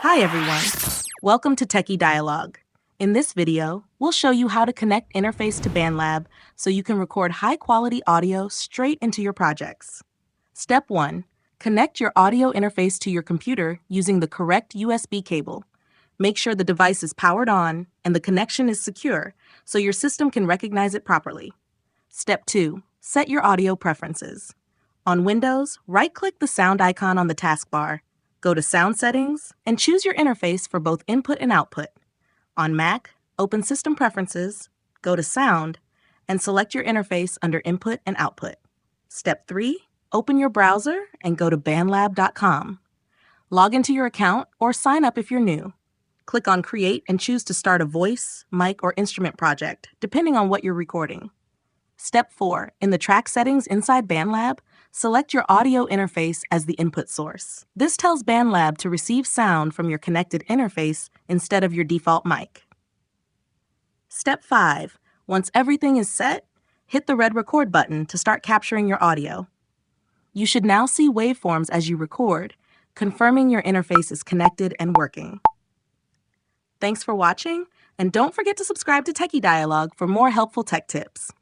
Hi everyone, welcome to Techie Dialogue. In this video, we'll show you how to connect interface to BandLab so you can record high-quality audio straight into your projects. Step 1. Connect your audio interface to your computer using the correct USB cable. Make sure the device is powered on and the connection is secure so your system can recognize it properly. Step 2. Set your audio preferences. On Windows, right-click the sound icon on the taskbar. Go to Sound Settings and choose your interface for both input and output. On Mac, open System Preferences, go to Sound, and select your interface under Input and Output. Step 3. Open your browser and go to bandlab.com. Log into your account or sign up if you're new. Click on Create and choose to start a voice, mic, or instrument project, depending on what you're recording. Step 4. In the track settings inside BandLab, select your audio interface as the input source. This tells BandLab to receive sound from your connected interface instead of your default mic. Step 5. Once everything is set, hit the red record button to start capturing your audio. You should now see waveforms as you record, confirming your interface is connected and working. Thanks for watching, and don't forget to subscribe to Techie Dialogue for more helpful tech tips.